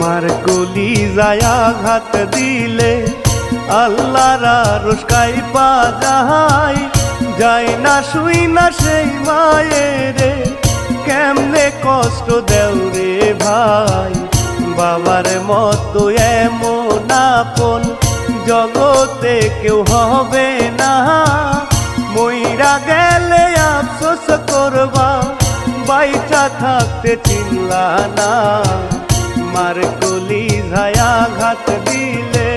মার কলি যায় আঘাত দিলে আল্লাহর আরশ কাইপা যায়, যায় না শুই না সেই মায়েরে, কেমনে কষ্ট দেও রে ভাই। বাবার মতো এমন আপন জগতে কেউ হবে না, মইরা গেলে আফসোস করবা, বাইচা থাকতে চিনলা না। মার কলি যায় আঘাত দিলে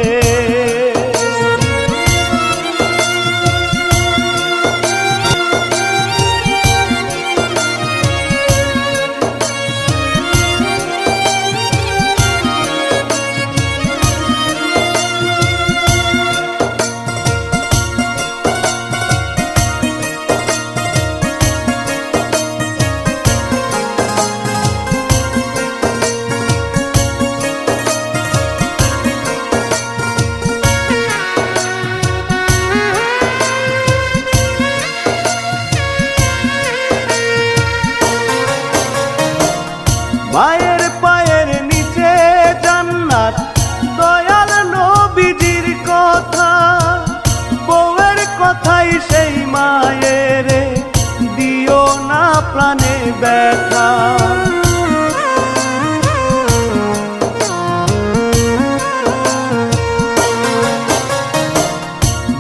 মায়ের পায়ের নিচে জান্নাত, দয়াল নবীজির কথা, বউয়ের কথাই সেই মায়ের, দিও না প্রাণে ব্যথা।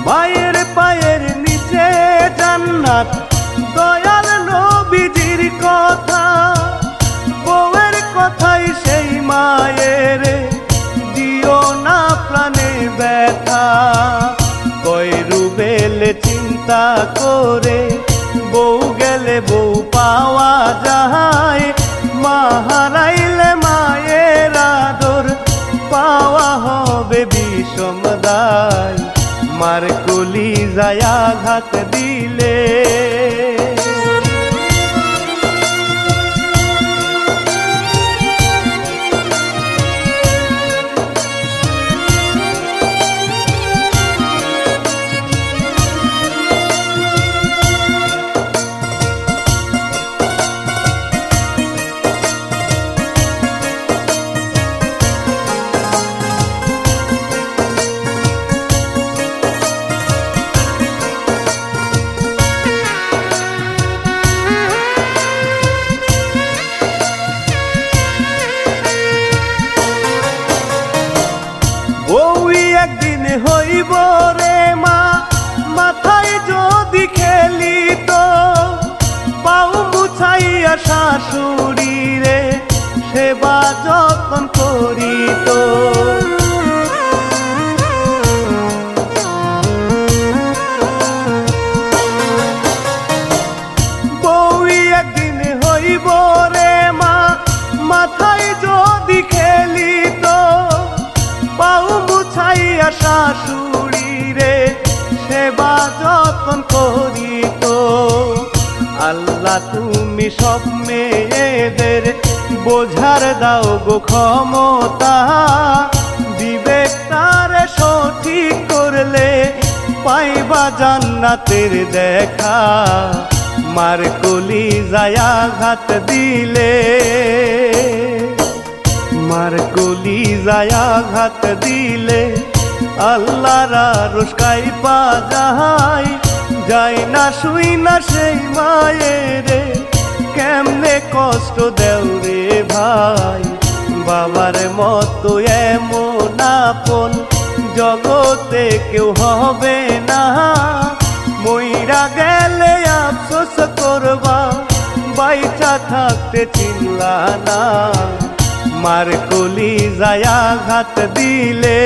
মায়ের পায়ের নিচে জান্নাত, দয়াল নবীজির কথা, বউয়ের কথাই সেই মায়ের, দিও না প্রাণে ব্যথা। কয় রুবেলে চিন্তা করে বউ গেলে বউ পাওয়া যায়, মা হারাইলে মায়ের আদর পাওয়া হবে বিষম দায়। মার কলি যায় আঘাত দিলে বউই একদিন হইব রে মা, মাথায় যদি খেলিত, পাও মুছাইয়া শাশুড়ি রে সেবা যত্ন করিত। বউই একদিন হইব রে মা, মাথায় যদি খেলিত, পাও মুছাইয়া শাশুড়ি রে সেবা যত্ন করিত। আল্লাহ তুমি সব মেয়েদের বোঝার দাও গো ক্ষমতা, বিবেক তারে সঠিক করলে পাইবা জান্নাতের দেখা। মার কলি যায় আঘাত দিলে, মার কলি যায় আঘাত দিলে আল্লাহর আরশ কাইপা যায়, যায় না শুই না সেই মায়েরে, কেমনে কষ্ট দেও রে ভাই। বাবার মতো এমন আপন জগতে কেউ হবে না, মইরা গেলে আফসোস করবা, বাইচা থাকতে চিনলা না। মার কলি যায় আঘাত দিলে